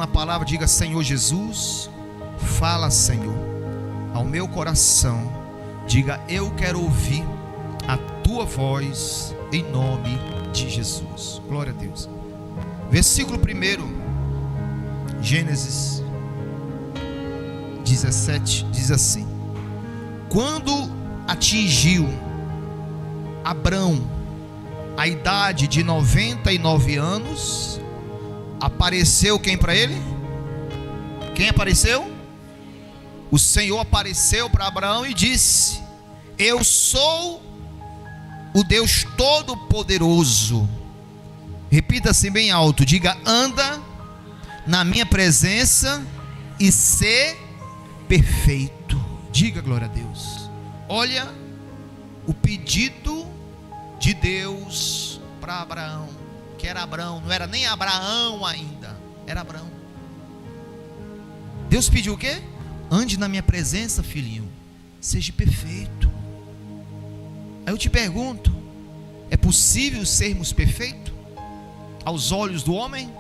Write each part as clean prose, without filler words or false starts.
na palavra, diga: Senhor Jesus, fala, Senhor, ao meu coração. Diga: eu quero ouvir a tua voz, em nome de Jesus. Glória a Deus. Versículo 1, Gênesis 17, diz assim: quando atingiu Abrão a idade de 99 anos, apareceu quem para ele? Quem apareceu? O Senhor apareceu para Abraão e disse: eu sou o Deus Todo-Poderoso. Repita assim bem alto, diga: anda na minha presença e ser perfeito. Diga glória a Deus. Olha o pedido de Deus para Abraão, que era Abraão, não era nem Abraão ainda, era Abraão. Deus pediu o quê? Ande na minha presença, filhinho, seja perfeito. Aí eu te pergunto: é possível sermos perfeitos aos olhos do homem?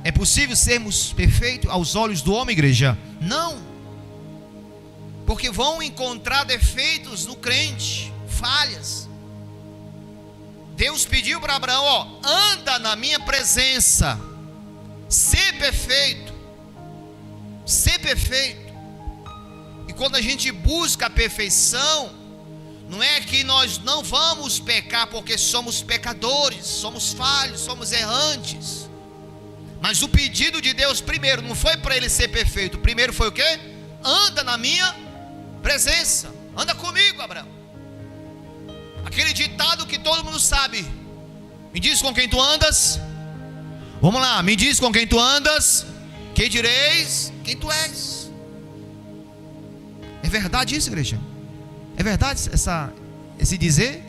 É possível sermos perfeitos aos olhos do homem, igreja? Não, porque vão encontrar defeitos no crente, falhas. Deus pediu para Abraão: ó, anda na minha presença, ser perfeito, ser perfeito. E quando a gente busca a perfeição, não é que nós não vamos pecar, porque somos pecadores, somos falhos, somos errantes. Mas o pedido de Deus primeiro não foi para ele ser perfeito. Primeiro foi o quê? Anda na minha presença. Anda comigo, Abraão. Aquele ditado que todo mundo sabe: me diz com quem tu andas. Vamos lá, me diz com quem tu andas, que direis quem tu és. É verdade isso, igreja? É verdade esse dizer?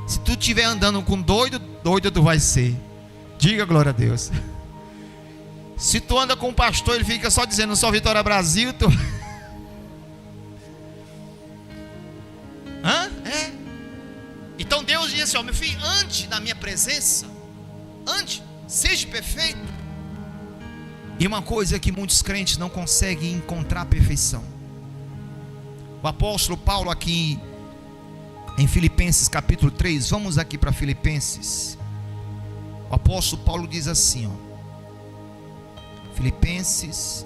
Se tu estiver andando com doido, doido tu vai ser. Diga glória a Deus. Se tu anda com um pastor, ele fica só dizendo só Vitória Brasil, tu... É. Então Deus diz assim: ó, meu filho, ande na minha presença, ande, seja perfeito. E uma coisa que muitos crentes não conseguem encontrar a perfeição. O apóstolo Paulo aqui em Filipenses capítulo 3, vamos aqui para Filipenses. O apóstolo Paulo diz assim, ó, Filipenses,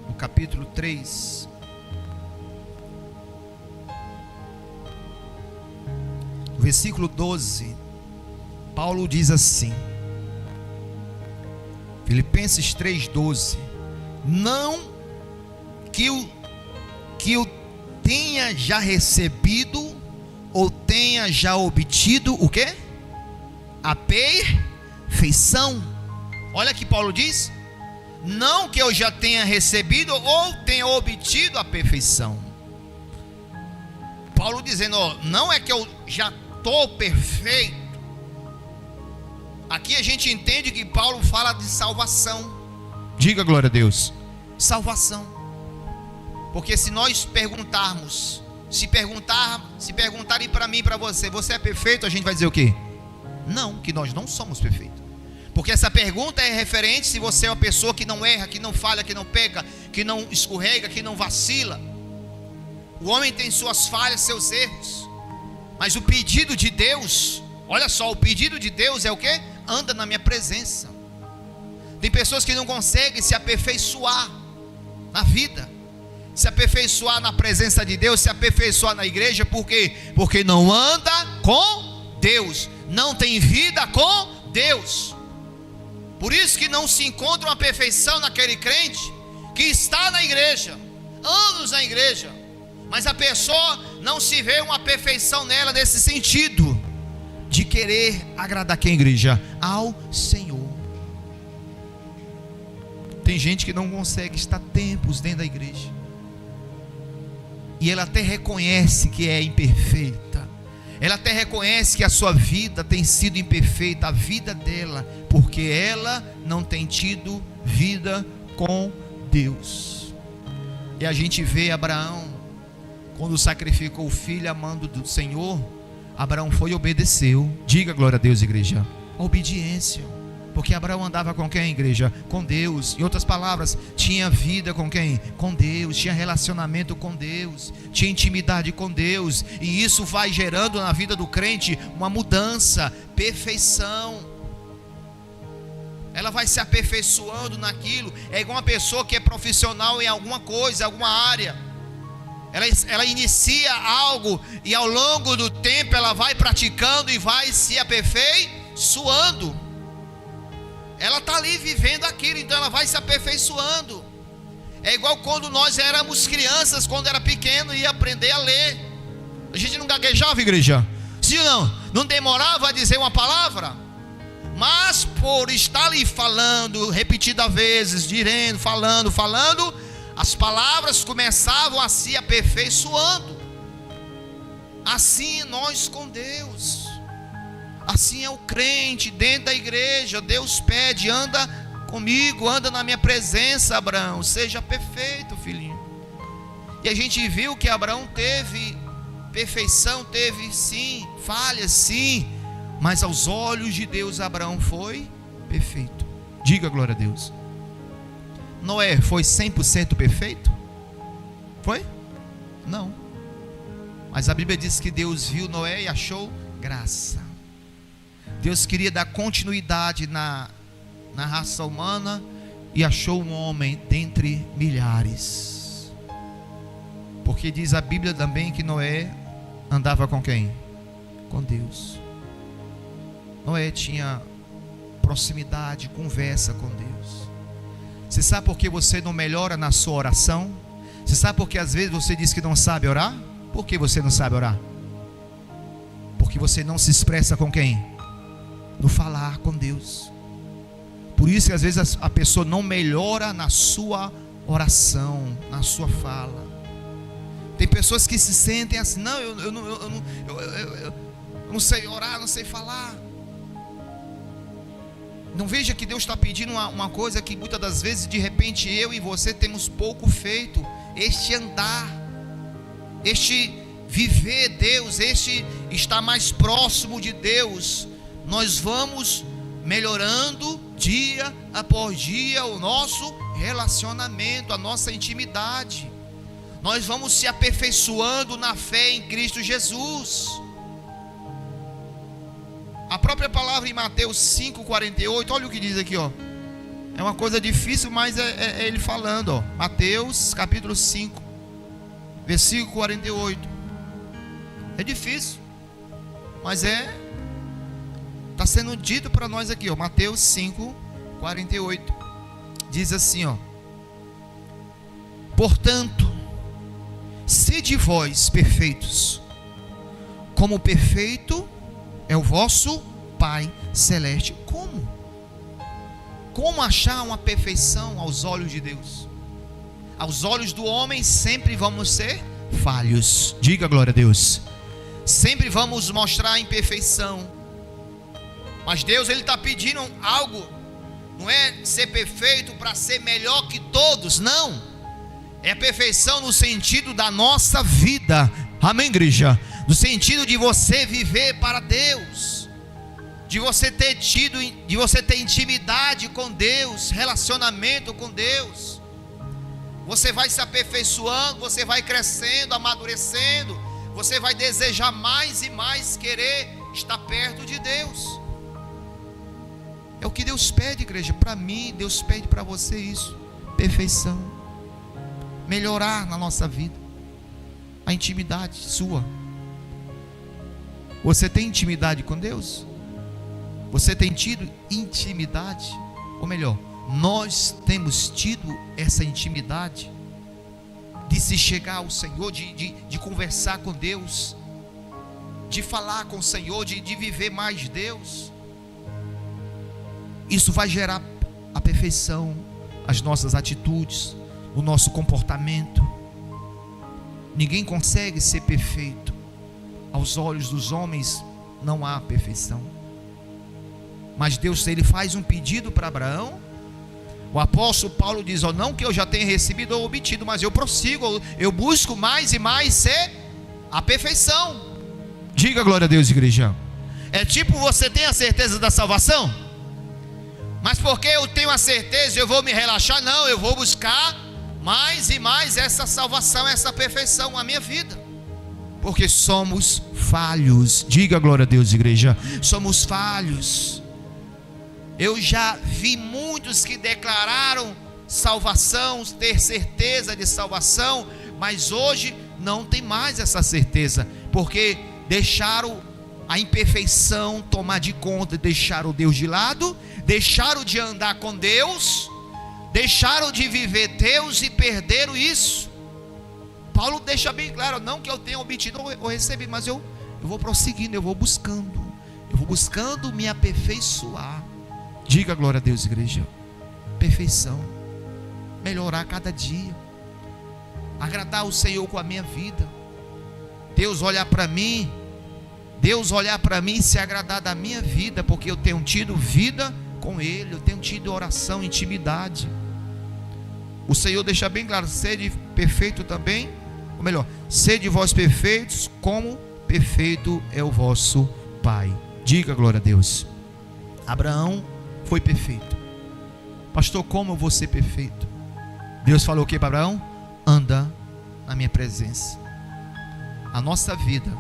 no capítulo 3, versículo 12, Paulo diz assim, Filipenses 3,12: não que o tenha já recebido ou tenha já obtido o quê? A perfeição. Olha que Paulo diz: não que eu já tenha recebido ou tenha obtido a perfeição. Paulo dizendo, ó, não é que eu já estou perfeito. Aqui a gente entende que Paulo fala de salvação. Diga glória a Deus. Salvação. Porque se nós perguntarmos, se perguntarem para mim e para você, você é perfeito? A gente vai dizer o quê? Não, que nós não somos perfeitos. Porque essa pergunta é referente se você é uma pessoa que não erra, que não falha, que não peca, que não escorrega, que não vacila. O homem tem suas falhas, seus erros. Mas o pedido de Deus, olha só, o pedido de Deus é o quê? Anda na minha presença. Tem pessoas que não conseguem se aperfeiçoar na vida, se aperfeiçoar na presença de Deus, se aperfeiçoar na igreja. Por quê? Porque não anda com Deus, não tem vida com Deus. Por isso que não se encontra uma perfeição naquele crente que está na igreja, anos na igreja, mas a pessoa não se vê uma perfeição nela nesse sentido de querer agradar quem, igreja? Ao Senhor. Tem gente que não consegue estar tempos dentro da igreja, e ela até reconhece que é imperfeita, ela até reconhece que a sua vida tem sido imperfeita, a vida dela, porque ela não tem tido vida com Deus. E a gente vê Abraão, quando sacrificou o filho amando do Senhor, Abraão foi e obedeceu. Diga glória a Deus, igreja. A obediência. Porque Abraão andava com quem, igreja? Com Deus. Em outras palavras, tinha vida com quem? Com Deus. Tinha relacionamento com Deus. Tinha intimidade com Deus. E isso vai gerando na vida do crente uma mudança, perfeição. Ela vai se aperfeiçoando naquilo. É igual uma pessoa que é profissional em alguma coisa, alguma área. Ela inicia algo e ao longo do tempo ela vai praticando e vai se aperfeiçoando. Ela está ali vivendo aquilo, então ela vai se aperfeiçoando. É igual quando nós éramos crianças, quando era pequeno, ia aprender a ler. A gente não gaguejava, igreja? Sim ou não? Não demorava a dizer uma palavra. Mas por estar ali falando, repetidas vezes, dizendo, falando, as palavras começavam a se aperfeiçoando. Assim nós com Deus. Assim é o crente dentro da igreja. Deus pede: anda comigo, anda na minha presença, Abraão, seja perfeito, filhinho. E a gente viu que Abraão teve perfeição, teve sim, falhas sim, mas aos olhos de Deus Abraão foi perfeito. Diga glória a Deus. Noé foi 100% perfeito? Foi? Não. Mas a Bíblia diz que Deus viu Noé e achou graça. Deus queria dar continuidade na raça humana e achou um homem dentre milhares. Porque diz a Bíblia também que Noé andava com quem? Com Deus. Noé tinha proximidade, conversa com Deus. Você sabe por que você não melhora na sua oração? Você sabe por que às vezes você diz que não sabe orar? Por que você não sabe orar? Porque você não se expressa com quem? No falar com Deus. Por isso que às vezes a pessoa não melhora na sua oração, na sua fala. Tem pessoas que se sentem assim: não, eu não sei orar, não sei falar. Não veja que Deus está pedindo uma coisa que muitas das vezes, de repente, eu e você temos pouco feito. Este andar, este viver Deus, este estar mais próximo de Deus. Nós vamos melhorando dia após dia o nosso relacionamento, a nossa intimidade. Nós vamos se aperfeiçoando na fé em Cristo Jesus. A própria palavra em Mateus 5,48, olha o que diz aqui, ó. É uma coisa difícil, mas é ele falando, ó. Mateus capítulo 5, versículo 48. É difícil, mas está sendo dito para nós aqui, ó. Mateus 5,48. Diz assim, ó: portanto, sede vós perfeitos, como perfeito é o vosso Pai Celeste. Como achar uma perfeição aos olhos de Deus? Aos olhos do homem sempre vamos ser falhos. Diga glória a Deus. Sempre vamos mostrar a imperfeição. Mas Deus, Ele está pedindo algo. Não é ser perfeito para ser melhor que todos, não. É a perfeição no sentido da nossa vida. Amém, igreja? No sentido de você viver para Deus, de você ter intimidade com Deus, relacionamento com Deus. Você vai se aperfeiçoando, você vai crescendo, amadurecendo, você vai desejar mais e mais querer estar perto de Deus. É o que Deus pede, igreja. Para mim, Deus pede para você isso: perfeição, melhorar na nossa vida, a intimidade sua. Você tem intimidade com Deus? Você tem tido intimidade? Ou melhor, nós temos tido essa intimidade de se chegar ao Senhor, de conversar com Deus, de falar com o Senhor, de viver mais Deus. Isso vai gerar a perfeição, as nossas atitudes, o nosso comportamento. Ninguém consegue ser perfeito. Aos olhos dos homens não há perfeição. Mas Deus, Ele faz um pedido para Abraão. O apóstolo Paulo diz: não que eu já tenha recebido ou obtido, mas eu prossigo, eu busco mais e mais ser a perfeição. Diga glória a Deus, igreja. É tipo, você tem a certeza da salvação? Mas porque eu tenho a certeza, eu vou me relaxar? Não, eu vou buscar mais e mais essa salvação, essa perfeição na minha vida. Porque somos falhos. Diga glória a Deus, igreja. Somos falhos. Eu já vi muitos que declararam salvação, ter certeza de salvação, mas hoje não tem mais essa certeza, porque deixaram a imperfeição tomar de conta, deixaram Deus de lado, deixaram de andar com Deus, deixaram de viver Deus e perderam isso. Paulo deixa bem claro, não que eu tenha obtido ou recebido, mas eu vou prosseguindo, eu vou buscando me aperfeiçoar. Diga glória a Deus, igreja. Perfeição, melhorar cada dia, agradar o Senhor com a minha vida, Deus olhar para mim e se agradar da minha vida, porque eu tenho tido vida com Ele, eu tenho tido oração, intimidade. O Senhor deixa bem claro, sede perfeito também, ou melhor, sede vós perfeitos, como perfeito é o vosso Pai. Diga glória a Deus. Abraão foi perfeito. Pastor, como eu vou ser perfeito? Deus falou o que para Abraão? Anda na minha presença. A nossa vida,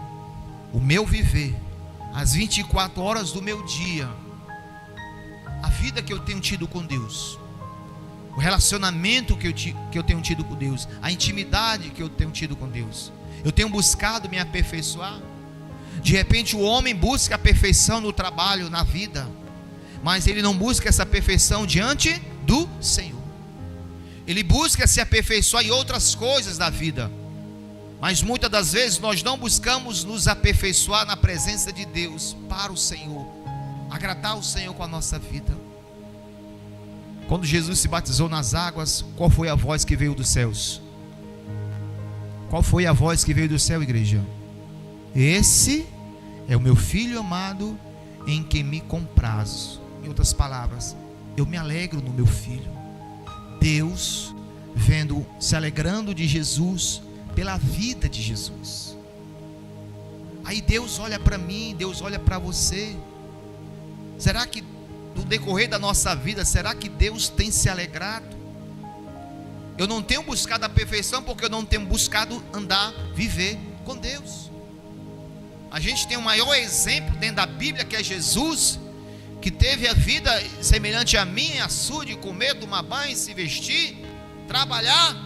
o meu viver, as 24 horas do meu dia, a vida que eu tenho tido com Deus, o relacionamento que eu tenho tido com Deus, a intimidade que eu tenho tido com Deus, eu tenho buscado me aperfeiçoar. De repente o homem busca a perfeição no trabalho, na vida, mas ele não busca essa perfeição diante do Senhor. Ele busca se aperfeiçoar em outras coisas da vida, mas muitas das vezes nós não buscamos nos aperfeiçoar na presença de Deus, para o Senhor, agradar o Senhor com a nossa vida. Quando Jesus se batizou nas águas, qual foi a voz que veio dos céus? Qual foi a voz que veio do céu, igreja? Esse é o meu filho amado, em quem me comprazo. Em outras palavras, eu me alegro no meu filho. Deus se alegrando de Jesus, pela vida de Jesus. Aí Deus olha para mim, Deus olha para você. Será que no decorrer da nossa vida, será que Deus tem se alegrado? Eu não tenho buscado a perfeição, porque eu não tenho buscado viver com Deus. A gente tem o maior exemplo dentro da Bíblia, que é Jesus, que teve a vida semelhante a mim, a sua, de comer, tomar banho, se vestir, trabalhar,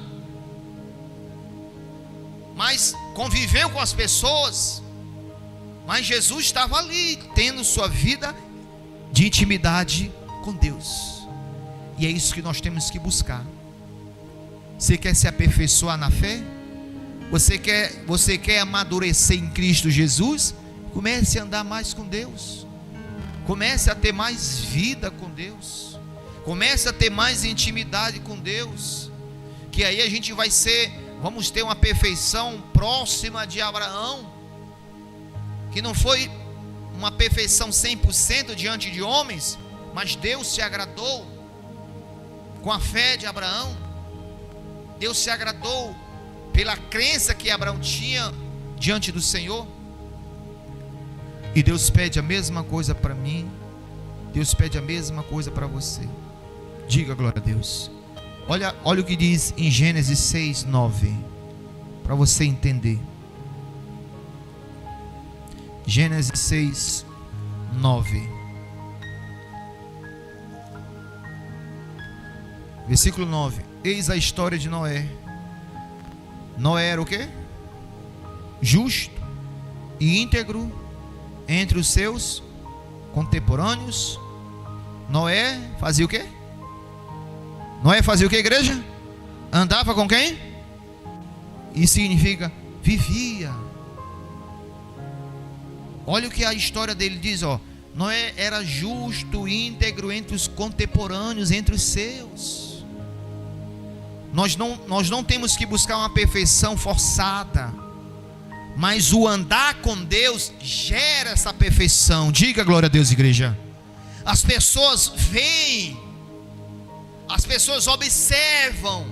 mas conviveu com as pessoas. Mas Jesus estava ali, tendo sua vida de intimidade com Deus. E é isso que nós temos que buscar. Você quer se aperfeiçoar na fé? Você quer amadurecer em Cristo Jesus? Comece a andar mais com Deus. Comece a ter mais vida com Deus. Comece a ter mais intimidade com Deus. Que aí a gente vamos ter uma perfeição próxima de Abraão, que não foi uma perfeição 100% diante de homens, mas Deus se agradou com a fé de Abraão. Deus se agradou pela crença que Abraão tinha diante do Senhor. E Deus pede a mesma coisa para mim. Deus pede a mesma coisa para você. Diga glória a Deus. Olha o que diz em Gênesis 6:9, para você entender. Gênesis 6:9, versículo 9. Eis a história de Noé. Noé era o quê? Justo e íntegro entre os seus contemporâneos. Noé fazia o quê? Noé fazia o quê, igreja? Andava com quem? Isso significa vivia. Olha o que a história dele diz, ó. Noé era justo, íntegro entre os contemporâneos, entre os seus. Nós não temos que buscar uma perfeição forçada, mas o andar com Deus gera essa perfeição. Diga glória a Deus, igreja. As pessoas veem, as pessoas observam.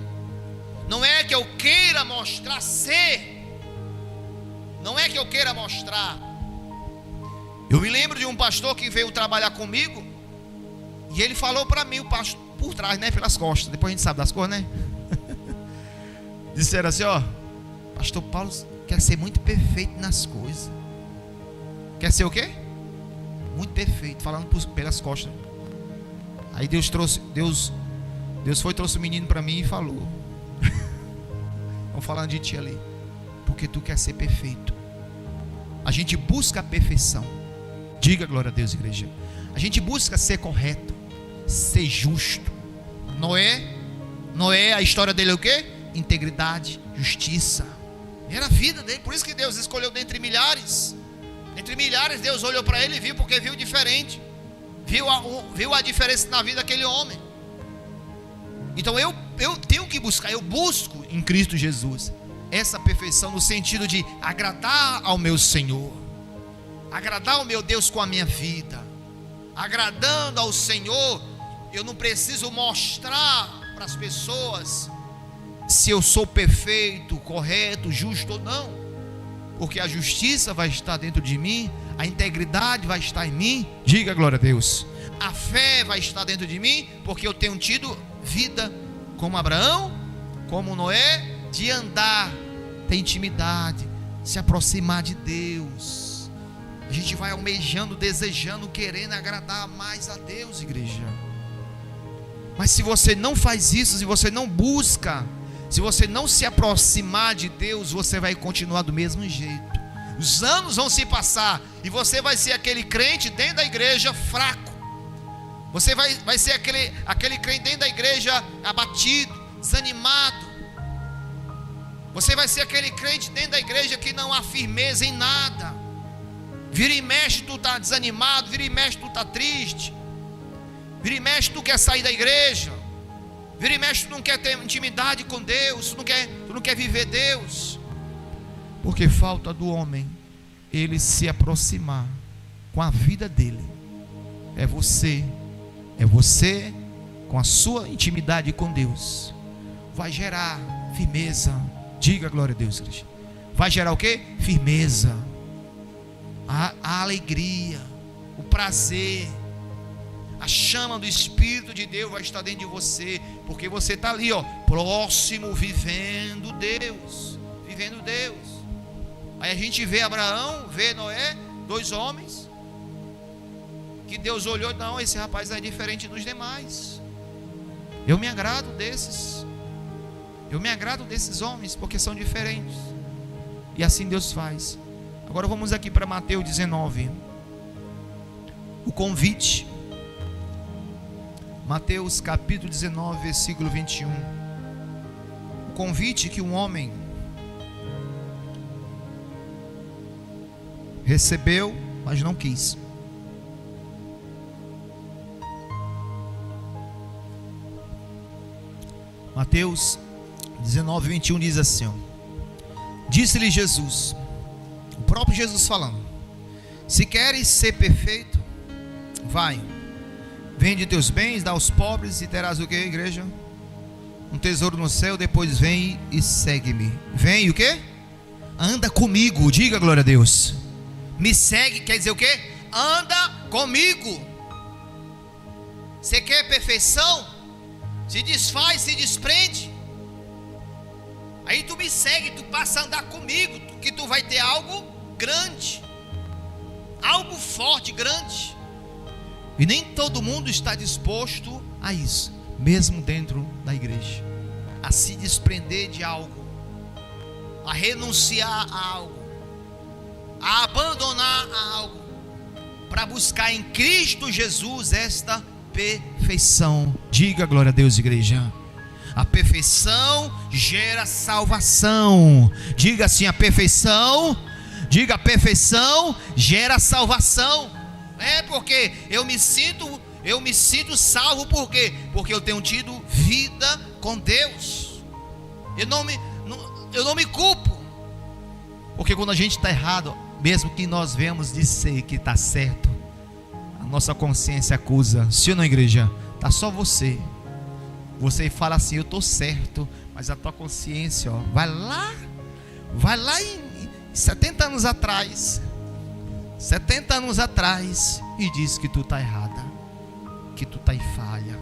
Não é que eu queira mostrar ser, não é que eu queira mostrar. Eu me lembro de um pastor que veio trabalhar comigo, E ele falou para mim, o pastor, por trás, né, pelas costas. Depois a gente sabe das coisas, né? Disseram assim, ó, pastor Paulo quer ser muito perfeito nas coisas. Quer ser o quê? Muito perfeito, falando pelas costas. Aí Deus trouxe o menino para mim e falou: estão falando de ti ali, porque tu quer ser perfeito. A gente busca a perfeição. Diga glória a Deus, igreja. A gente busca ser correto, ser justo. Noé, a história dele é o quê? Integridade, justiça. Era a vida dele, por isso que Deus escolheu dentre milhares. Entre milhares, Deus olhou para ele e viu, porque viu diferente. Viu a diferença na vida daquele homem. Então eu tenho que buscar, eu busco em Cristo Jesus essa perfeição, no sentido de agradar ao meu Senhor, agradar ao meu Deus com a minha vida. Agradando ao Senhor, eu não preciso mostrar para as pessoas se eu sou perfeito, correto, justo ou não, porque a justiça vai estar dentro de mim, a integridade vai estar em mim. Diga glória a Deus. A fé vai estar dentro de mim, porque eu tenho tido vida como Abraão, como Noé, de andar, ter intimidade, se aproximar de Deus. A gente vai almejando, desejando, querendo agradar mais a Deus, igreja. Mas se você não faz isso, se você não busca, se você não se aproximar de Deus, você vai continuar do mesmo jeito. Os anos vão se passar e você vai ser aquele crente dentro da igreja fraco. Você vai ser aquele crente dentro da igreja abatido, desanimado. Você vai ser aquele crente dentro da igreja que não há firmeza em nada. Vira e mexe tu está desanimado, vira e mexe tu está triste, vira e mexe tu quer sair da igreja, vira e mexe tu não quer ter intimidade com Deus, tu não quer viver Deus, porque falta do homem ele se aproximar com a vida dele. É você com a sua intimidade com Deus vai gerar firmeza. Diga glória a Deus, Cristo. Vai gerar o que? Firmeza, a alegria, o prazer, a chama do Espírito de Deus vai estar dentro de você, porque você está ali, ó, próximo, vivendo Deus. Aí a gente vê Abraão, vê Noé, dois homens que Deus olhou, não, esse rapaz é diferente dos demais. Eu me agrado desses homens, porque são diferentes. E assim Deus faz. Agora vamos aqui para Mateus 19. O convite. Mateus capítulo 19, versículo 21. O convite que um homem recebeu, mas não quis. Mateus 19, 21 diz assim: disse-lhe Jesus, o próprio Jesus falando: se queres ser perfeito, vai, vende teus bens, dá aos pobres e terás o que, igreja? Um tesouro no céu. Depois vem e segue-me. Vem o que? Anda comigo. Diga glória a Deus. Me segue quer dizer o que? Anda comigo. Você quer perfeição? Se desfaz, se desprende. Aí tu me segue, tu passa a andar comigo, que tu vai ter algo grande, algo forte, grande. E nem todo mundo está disposto a isso, mesmo dentro da igreja, a se desprender de algo, a renunciar a algo, a abandonar algo, para buscar em Cristo Jesus esta perfeição. Diga glória a Deus, igreja. A perfeição gera salvação. Diga assim, a perfeição gera salvação. É porque eu me sinto salvo. Por quê? Porque eu tenho tido vida com Deus. Eu não me culpo. Porque quando a gente está errado, mesmo que nós vemos dizer que está certo, a nossa consciência acusa. Se ou não, igreja? Está só você. Você fala assim, eu estou certo, mas a tua consciência, ó, vai lá em 70 anos atrás e diz que tu está errada. que tu está em falha,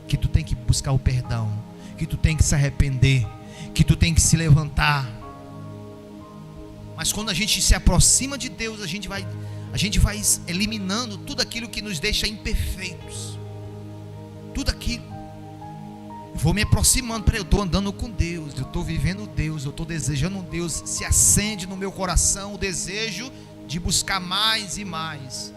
que tu tem que buscar o perdão, que tu tem que se arrepender, que tu tem que se levantar. Mas quando a gente se aproxima de Deus, a gente vai eliminando tudo aquilo que nos deixa imperfeitos. Tudo aquilo. Vou me aproximando, eu estou andando com Deus, eu estou vivendo Deus, eu estou desejando Deus. Se acende no meu coração o desejo de buscar mais e mais.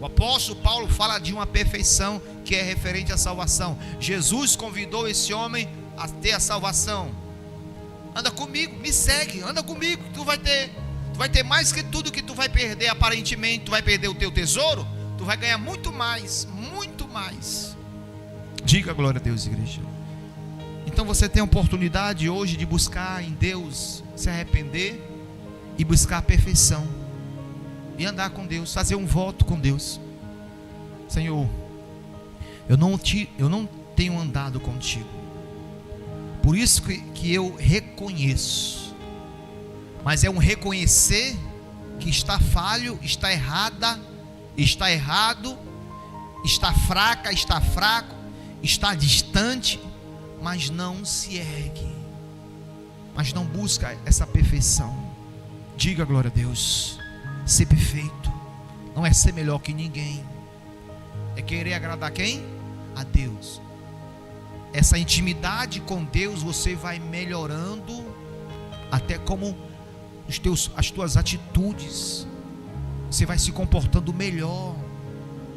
O apóstolo Paulo fala de uma perfeição que é referente à salvação. Jesus convidou esse homem a ter a salvação. Anda comigo, me segue, anda comigo, tu vai ter mais que tudo que tu vai perder aparentemente. Tu vai perder o teu tesouro, tu vai ganhar muito mais, muito mais. Diga glória a Deus, igreja. Então você tem a oportunidade hoje de buscar em Deus, se arrepender e buscar a perfeição, e andar com Deus, fazer um voto com Deus. Senhor, eu não tenho andado contigo, por isso que eu reconheço, mas é um reconhecer que está falho, está errada, está errado, está fraca, está fraco, está distante, mas não se ergue, mas não busca essa perfeição. Diga glória a Deus. Ser perfeito não é ser melhor que ninguém, é querer agradar quem? A Deus. Essa intimidade com Deus você vai melhorando, até como as tuas atitudes, você vai se comportando melhor,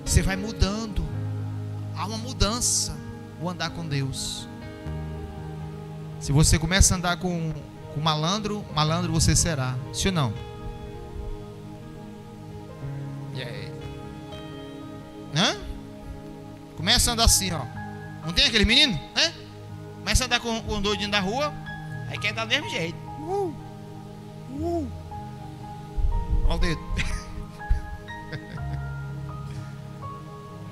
você vai mudando. Há uma mudança o andar com Deus. Se você começa a andar com malandro, malandro você será, sim ou não? Começa a andar assim, ó. Não tem aquele menino, né? Começa a andar com um doidinho da rua, aí quer dar do mesmo jeito. Olha o dedo.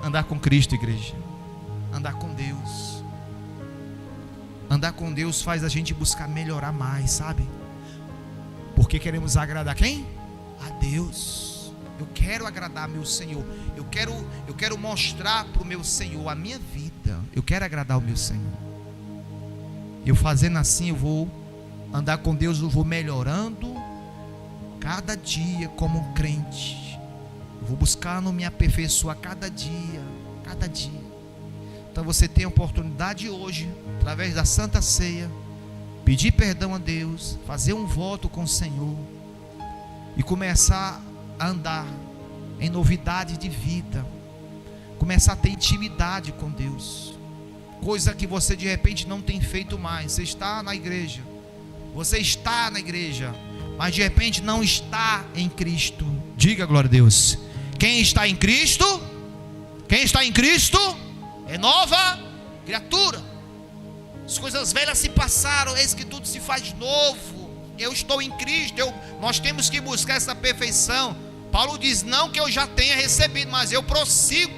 Andar com Cristo, igreja. Andar com Deus. Andar com Deus faz a gente buscar melhorar mais, sabe? Porque queremos agradar quem? A Deus. Eu quero agradar meu Senhor. Eu quero mostrar para o meu Senhor a minha vida. Eu quero agradar o meu Senhor. Eu fazendo assim, eu vou andar com Deus, eu vou melhorando cada dia como um crente. Eu vou buscando me aperfeiçoar cada dia, cada dia. Então você tem a oportunidade hoje, através da Santa Ceia, pedir perdão a Deus, fazer um voto com o Senhor e começar a andar em novidade de vida, começar a ter intimidade com Deus, coisa que você de repente não tem feito mais. Você está na igreja, mas de repente não está em Cristo. Diga glória a Deus. Quem está em Cristo é nova criatura. As coisas velhas se passaram, eis que tudo se faz novo. Eu estou em Cristo. Nós temos que buscar essa perfeição. Paulo diz, não que eu já tenha recebido, mas eu prossigo.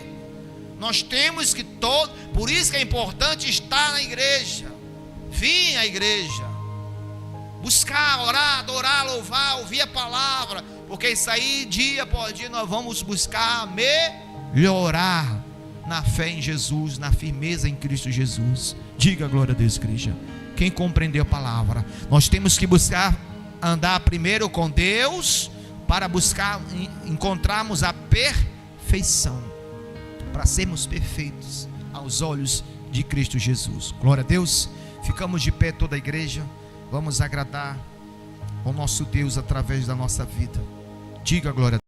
Nós temos que por isso que é importante estar na igreja, vir à igreja, buscar, orar, adorar, louvar, ouvir a palavra, porque isso aí, dia por dia, nós vamos buscar melhorar na fé em Jesus, na firmeza em Cristo Jesus. Diga glória a Deus, igreja. Quem compreendeu a palavra, nós temos que buscar andar primeiro com Deus, para buscar encontrarmos a perfeição, para sermos perfeitos aos olhos de Cristo Jesus. Glória a Deus. Ficamos de pé toda a igreja. Vamos agradar ao nosso Deus através da nossa vida. Diga glória a Deus.